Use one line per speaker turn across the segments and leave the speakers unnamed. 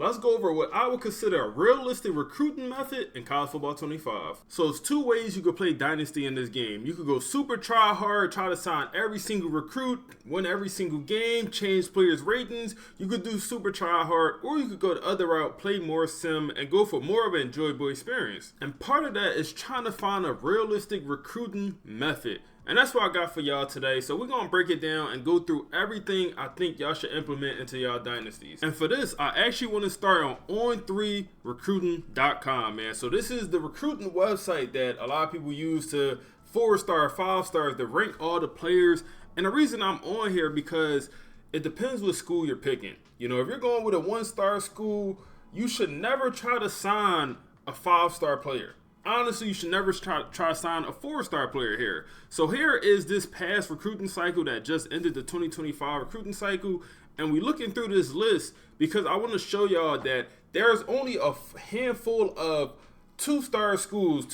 Let's go over what I would consider a realistic recruiting method in college football 25. So it's two ways you could play Dynasty in this game. You could go super try hard, try to sign every single recruit, win every single game, change players' ratings. You could do super try hard, or you could go the other route, play more sim, and go for more of an enjoyable experience. And part of that is trying to find a realistic recruiting method. And that's what I got for y'all today. So we're going to break it down and go through everything I think y'all should implement into y'all dynasties. And for this, I actually want to start on on3recruiting.com, man. So this is the recruiting website that a lot of people use to 4-star, 5-stars, to rank all the players. And the reason I'm on here because it depends what school you're picking. You know, if you're going with a 1-star school, you should never try to sign a 5-star player. Honestly, you should never try to sign a 4-star player here. So here is this past recruiting cycle that just ended, the 2025 recruiting cycle. And we're looking through this list because I want to show y'all that there's only a handful of 2-star schools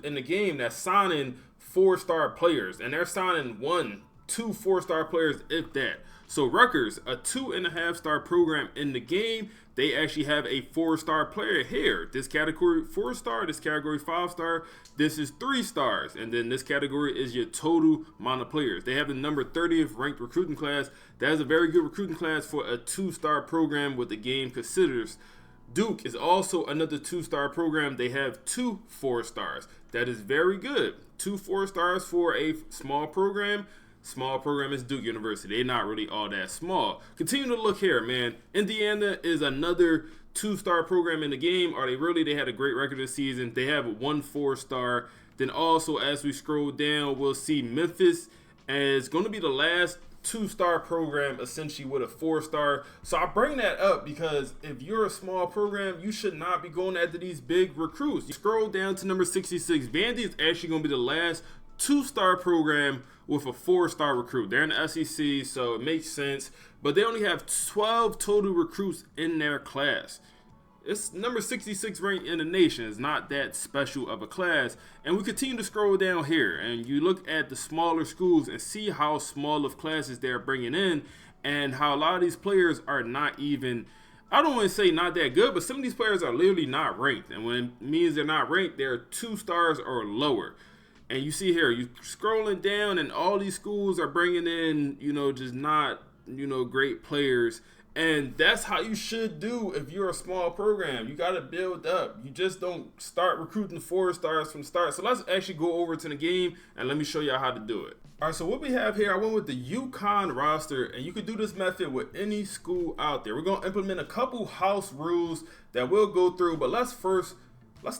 in the game that's signing 4-star players. And they're signing 1, 2 4-star players, if that. So Rutgers, a 2.5-star program in the game, they actually have a 4-star player here. This category 4-star, this category 5-star, this is 3 stars. And then this category is your total amount of players. They have the number 30th ranked recruiting class. That is a very good recruiting class for a 2-star program what the game considers. Duke is also another 2-star program. They have 2 4-stars. That is very good. 2 4-stars for a small program. Small program is Duke University. They're not really all that small. Continue to look here, man. Indiana is another 2-star program in the game. Are they really? They had a great record this season. They have 1 4-star. Then also, as we scroll down, we'll see Memphis as going to be the last 2-star program, essentially with a 4-star. So I bring that up because if you're a small program, you should not be going after these big recruits. You scroll down to number 66. Vandy is actually going to be the last 2-star program with a 4-star recruit. They're in the SEC, so it makes sense. But they only have 12 total recruits in their class. It's number 66 ranked in the nation. It's not that special of a class. And we continue to scroll down here, and you look at the smaller schools and see how small of classes they're bringing in, and how a lot of these players are not even, I don't want to say not that good, but some of these players are literally not ranked. And when it means they're not ranked, they're 2 stars or lower. And you see here, you scrolling down, and all these schools are bringing in, just not, great players. And that's how you should do if you're a small program. You got to build up. You just don't start recruiting 4-stars from the start. So let's actually go over to the game, and let me show y'all how to do it. All right, so what we have here, I went with the UConn roster, and you could do this method with any school out there. We're going to implement a couple house rules that we'll go through, but let's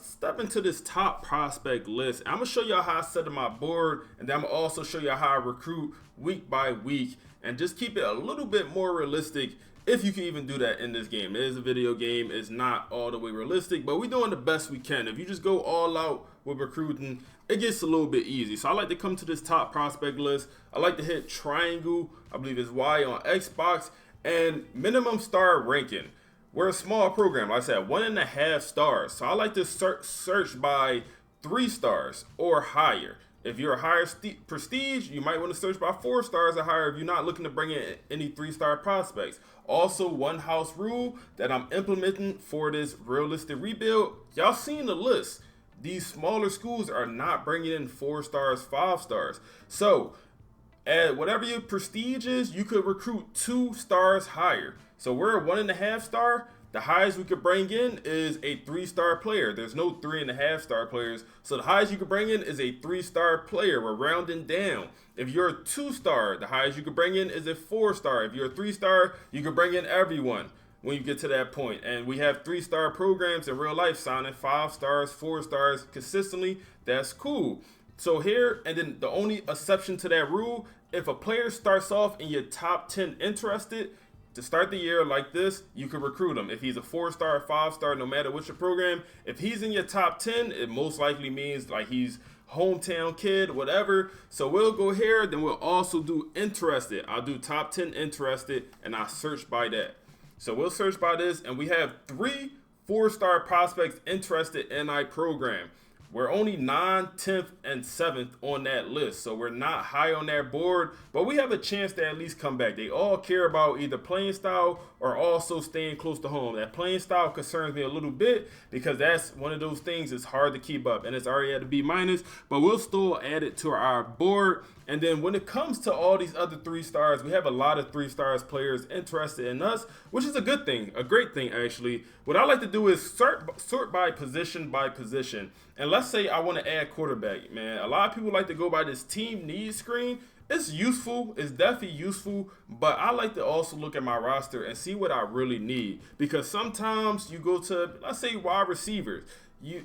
step into this top prospect list. I'm going to show y'all how I set up my board, and then I'm going to also show y'all how I recruit week by week, and just keep it a little bit more realistic if you can even do that in this game. It is a video game. It's not all the way realistic, but we're doing the best we can. If you just go all out with recruiting, it gets a little bit easy. So I like to come to this top prospect list. I like to hit triangle, I believe it's Y on Xbox, and minimum star ranking. We're a small program, like I said, 1.5 stars. So I like to search by 3 stars or higher. If you're a higher prestige, you might want to search by 4 stars or higher if you're not looking to bring in any 3-star prospects. Also, one house rule that I'm implementing for this realistic rebuild, y'all seen the list. These smaller schools are not bringing in 4 stars, 5 stars. So at whatever your prestige is, you could recruit 2 stars higher. So we're a 1.5 star. The highest we could bring in is a 3-star player. There's no 3.5-star players. So the highest you could bring in is a 3-star player. We're rounding down. If you're a 2-star, the highest you could bring in is a 4-star. If you're a 3-star, you can bring in everyone when you get to that point. And we have 3-star programs in real life signing 5 stars, 4 stars consistently. That's cool. So here, and then the only exception to that rule, if a player starts off in your top 10 interested, to start the year like this, you can recruit him. If he's a 4-star, 5-star, no matter what your program, if he's in your top 10, it most likely means like he's hometown kid, whatever. So we'll go here, then we'll also do interested. I'll do top 10 interested, and I search by that. So we'll search by this, and we have 3 4-star prospects interested in our program. We're only 9th, 10th, and 7th on that list, so we're not high on that board, but we have a chance to at least come back. They all care about either playing style are also staying close to home. That playing style concerns me a little bit because that's one of those things that's hard to keep up, and it's already at a B minus, but we'll still add it to our board. And then when it comes to all these other 3 stars, we have a lot of 3 stars players interested in us, which is a good thing, a great thing actually. What I like to do is sort by position. And let's say I want to add quarterback, man. A lot of people like to go by this team needs screen. It's useful, it's definitely useful, but I like to also look at my roster and see what I really need, because sometimes you go to, let's say, wide receivers.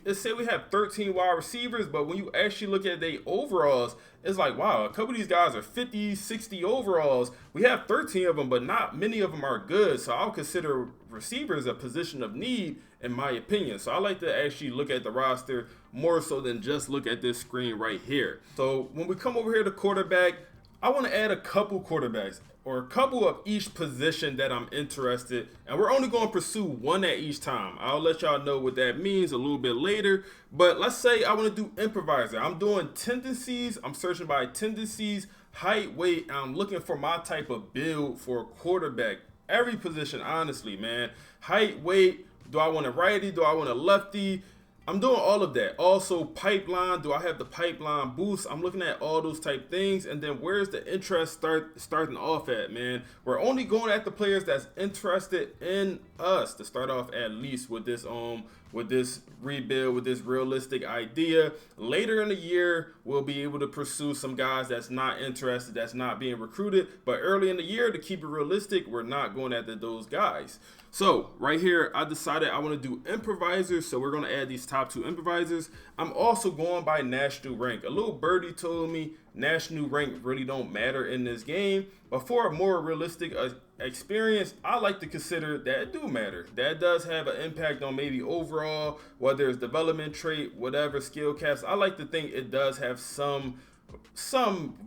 Let's say we have 13 wide receivers, but when you actually look at their overalls, it's like, wow, a couple of these guys are 50, 60 overalls. We have 13 of them, but not many of them are good. So I'll consider receivers a position of need, in my opinion. So I like to actually look at the roster more so than just look at this screen right here. So when we come over here to quarterback, I want to add a couple quarterbacks, or a couple of each position that I'm interested, and we're only going to pursue one at each time. I'll let y'all know what that means a little bit later, but let's say I want to do improviser. I'm doing tendencies. I'm searching by tendencies, height, weight, and I'm looking for my type of build for a quarterback. Every position, honestly, man. Height, weight, do I want a righty, do I want a lefty? I'm doing all of that. Also, pipeline. Do I have the pipeline boost? I'm looking at all those type things. And then where's the interest starting off at, man? We're only going at the players that's interested in us to start off, at least with this rebuild, with this realistic idea. Later in the year, we'll be able to pursue some guys that's not interested, that's not being recruited. But early in the year, to keep it realistic, we're not going after those guys. So right here, I decided I want to do improvisers. So we're going to add these top 2 improvisers. I'm also going by national rank. A little birdie told me national rank really don't matter in this game. But for a more realistic experience, I like to consider that it do matter. That does have an impact on maybe overall, whether it's development trait, whatever, skill caps. I like to think it does have some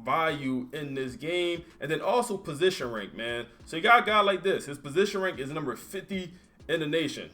value in this game. And then also position rank, man. So you got a guy like this. His position rank is number 50 in the nation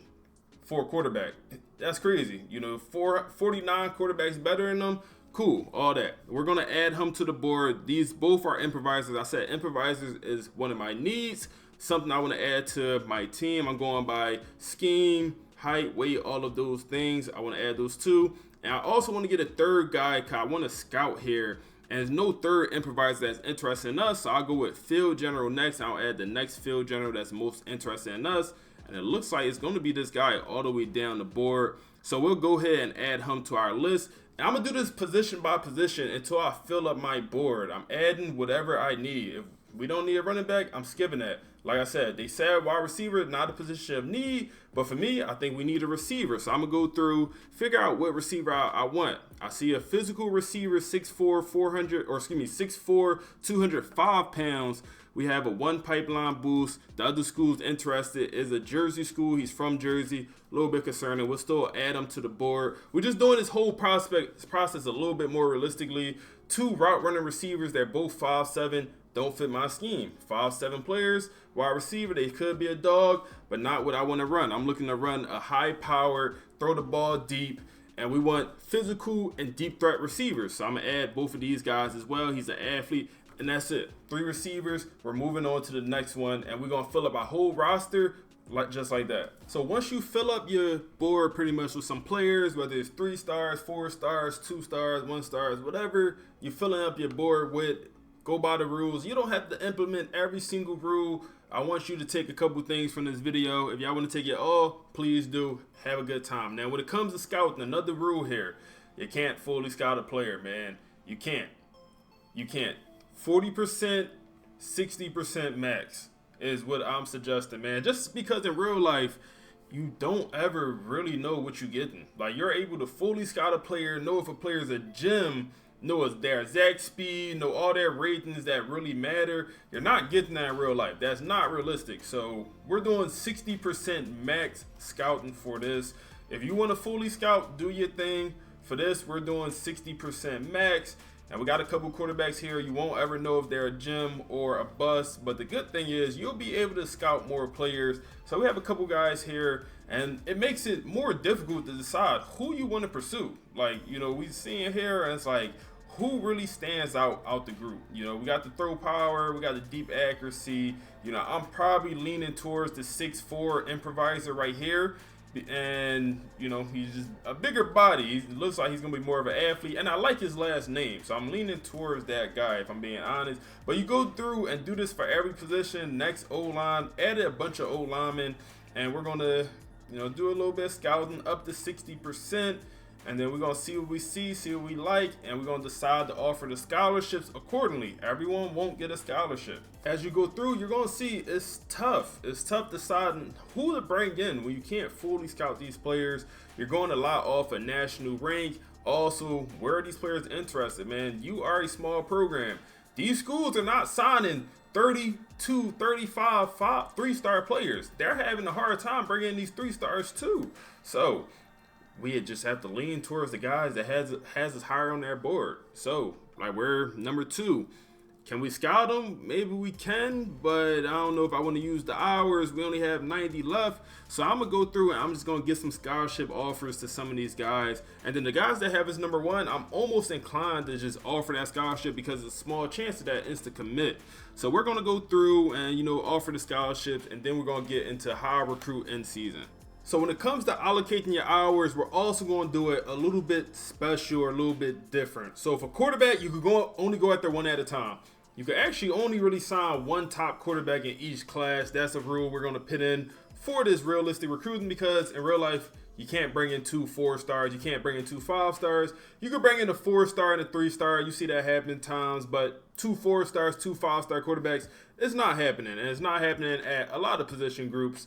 for a quarterback. That's crazy. 49 quarterbacks better than them. Cool, all that. We're going to add him to the board. These both are improvisers. I said improvisers is one of my needs, something I want to add to my team. I'm going by scheme, height, weight, all of those things. I want to add those 2. And I also want to get a third guy, because I want to scout here. And there's no third improviser that's interested in us. So I'll go with field general next. I'll add the next field general that's most interested in us. And it looks like it's going to be this guy all the way down the board. So we'll go ahead and add him to our list. And I'm going to do this position by position until I fill up my board. I'm adding whatever I need. If we don't need a running back, I'm skipping that. Like I said, they said wide receiver, not a position of need. But for me, I think we need a receiver. So I'm going to go through, figure out what receiver I want. I see a physical receiver, 6'4", 205 pounds. We have a 1 pipeline boost. The other school's interested is a Jersey school. He's from Jersey. A little bit concerning. We'll still add him to the board. We're just doing this whole process a little bit more realistically. 2 route running receivers. They're both 5'7". Don't fit my scheme. 5'7" players, wide receiver. They could be a dog, but not what I want to run. I'm looking to run a high power, throw the ball deep, and we want physical and deep threat receivers. So I'm going to add both of these guys as well. He's an athlete, and that's it. 3 receivers. We're moving on to the next one, and we're going to fill up our whole roster just like that. So once you fill up your board pretty much with some players, whether it's 3 stars, 4 stars, 2 stars, 1 stars, whatever you're filling up your board with, go by the rules. You don't have to implement every single rule. I want you to take a couple things from this video. If y'all want to take it all, please do. Have a good time. Now, when it comes to scouting, another rule here, you can't fully scout a player, man. You can't. 40%, 60% max is what I'm suggesting, man. Just because in real life, you don't ever really know what you're getting. Like, you're able to fully scout a player, know if a player is a gem, know their exact speed, know all their ratings that really matter. You're not getting that in real life. That's not realistic. So we're doing 60% max scouting for this. If you want to fully scout, do your thing. For this, we're doing 60% max. And we got a couple quarterbacks here. You won't ever know if they're a gem or a bust. But the good thing is you'll be able to scout more players. So we have a couple guys here. And it makes it more difficult to decide who you want to pursue. Like, we seeing here, and it's like, who really stands out the group. You know, we got the throw power, we got the deep accuracy. You know, I'm probably leaning towards the 6'4" improviser right here. And, you know, he's just a bigger body. He looks like he's going to be more of an athlete. And I like his last name. So I'm leaning towards that guy, if I'm being honest. But you go through and do this for every position. Next O-line, added a bunch of O-linemen. And we're going to, you know, do a little bit of scouting up to 60%. And then we're going to see what we see what we like, and we're going to decide to offer the scholarships accordingly. Everyone won't get a scholarship. As you go through, you're going to see it's tough. It's tough deciding who to bring in when you can't fully scout these players. You're going to lot off a national rank. Also, where are these players interested, man? You are a small program. These schools are not signing 32, 35, 3-star players. They're having a hard time bringing in these 3-stars too. So we just have to lean towards the guys that has us higher on their board. So, like, we're number 2. Can we scout them? Maybe we can, but I don't know if I want to use the hours. We only have 90 left. So I'm going to go through and I'm just going to get some scholarship offers to some of these guys. And then the guys that have us number 1, I'm almost inclined to just offer that scholarship because it's a small chance of that instant commit. So we're going to go through and, you know, offer the scholarships, and then we're going to get into how to recruit in season. So when it comes to allocating your hours, we're also going to do it a little bit special or a little bit different. So for quarterback, you could only go after one at a time. You could actually only really sign one top quarterback in each class. That's a rule we're going to put in for this realistic recruiting, because in real life, you can't bring in 2 4-stars. You can't bring in 2 5-stars. You could bring in a 4-star and a 3-star. You see that happening times, but 2 4-stars, 2 5-star quarterbacks, it's not happening. And it's not happening at a lot of position groups.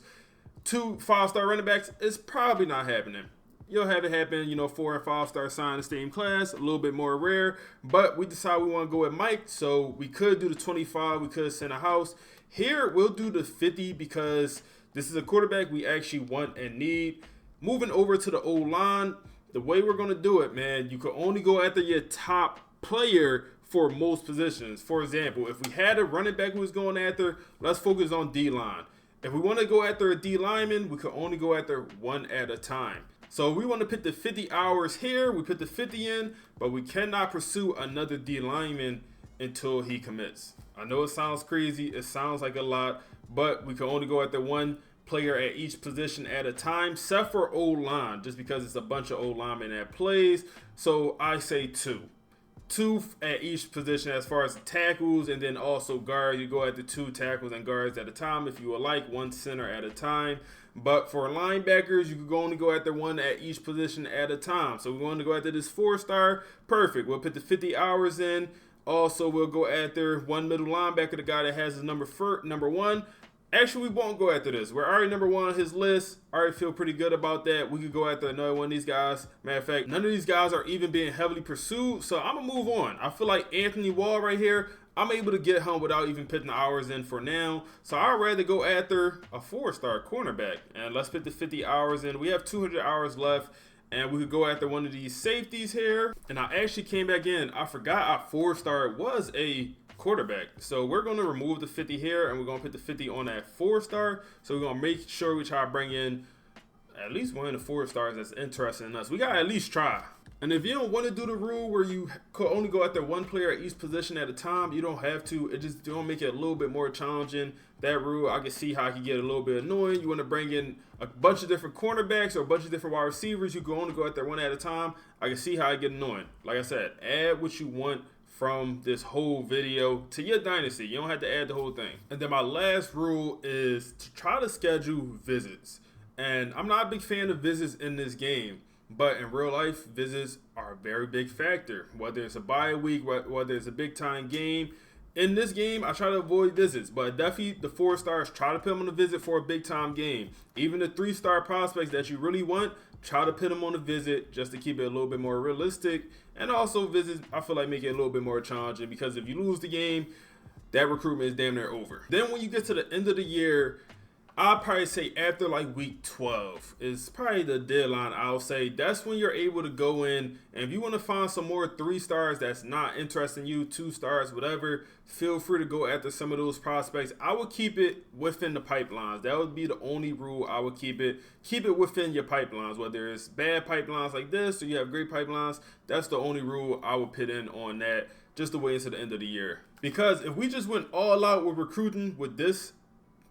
2 5-star running backs, it's probably not happening. You'll have it happen, you know, 4 and 5-star sign in the same class, a little bit more rare. But we decided we want to go with Mike, so we could do the 25, we could send a house. Here, we'll do the 50 because this is a quarterback we actually want and need. Moving over to the O-line, the way we're going to do it, man, you can only go after your top player for most positions. For example, if we had a running back who was going after, let's focus on D-line. If we want to go after a D lineman, we can only go after one at a time. So we want to put the 50 hours here. We put the 50 in, but we cannot pursue another D lineman until he commits. I know it sounds crazy. It sounds like a lot, but we can only go after one player at each position at a time, except for O-line, just because it's a bunch of O-linemen that plays. So I say 2. 2 at each position as far as tackles, and then also guards. You go at the 2 tackles and guards at a time if you would like, 1 center at a time. But for linebackers, you could only go after 1 at each position at a time. So we want to go after this 4-star. Perfect. We'll put the 50 hours in. Also, we'll go after 1 middle linebacker, the guy that has his number 1. Actually, we won't go after this. We're already number 1 on his list. I already feel pretty good about that. We could go after another one of these guys. Matter of fact, none of these guys are even being heavily pursued. So I'm going to move on. I feel like Anthony Wall right here, I'm able to get him without even putting the hours in for now. So I'd rather go after a 4-star cornerback. And let's put the 50 hours in. We have 200 hours left. And we could go after one of these safeties here. And I actually came back in. I forgot our 4-star was a quarterback. So we're going to remove the 50 here, and we're going to put the 50 on that 4-star. So we're going to make sure we try to bring in at least one of the 4-stars that's interested in us. We got to at least try. And if you don't want to do the rule where you could only go after one player at each position at a time, you don't have to. It just don't make it a little bit more challenging. That rule, I can see how it can get a little bit annoying. You want to bring in a bunch of different cornerbacks or a bunch of different wide receivers. You can only go after one at a time. I can see how it get annoying. Like I said, add what you want from this whole video to your dynasty. You don't have to add the whole thing. And then my last rule is to try to schedule visits. And I'm not a big fan of visits in this game, but in real life, visits are a very big factor. Whether it's a bye week, whether it's a big time game. In this game, I try to avoid visits, but definitely the 4-stars, try to put them on a visit for a big time game. Even the 3-star prospects that you really want, try to put them on a visit just to keep it a little bit more realistic. And also visits, I feel like, make it a little bit more challenging, because if you lose the game, that recruitment is damn near over. Then when you get to the end of the year, I'd probably say after like week 12 is probably the deadline. I'll say that's when you're able to go in, and if you want to find some more 3 stars that's not interesting you, 2 stars, whatever, feel free to go after some of those prospects. I would keep it within the pipelines. That would be the only rule. I would keep it within your pipelines, whether it's bad pipelines like this or you have great pipelines. That's the only rule I would put in on that, just to wait until the end of the year. Because if we just went all out with recruiting with this,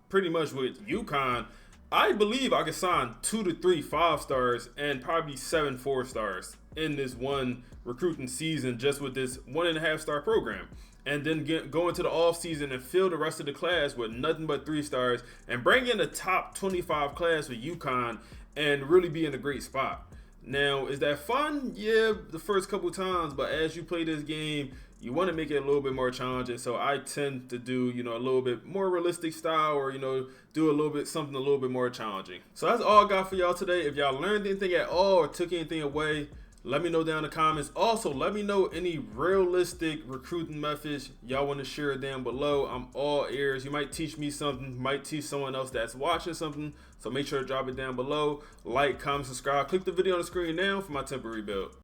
pretty much with UConn, I believe I could sign 2 to 3 5-stars and probably 7 4-stars in this one recruiting season just with this 1.5-star program. And then go into the off season and fill the rest of the class with nothing but 3-stars and bring in the top 25 class with UConn and really be in a great spot. Now, is that fun? Yeah, the first couple times, but as you play this game, you want to make it a little bit more challenging. So I tend to do, a little bit more realistic style, or, do a little bit something a little bit more challenging. So that's all I got for y'all today. If y'all learned anything at all or took anything away, let me know down in the comments. Also, let me know any realistic recruiting methods y'all want to share down below. I'm all ears. You might teach me something, might teach someone else that's watching something. So make sure to drop it down below. Like, comment, subscribe. Click the video on the screen now for my temporary build.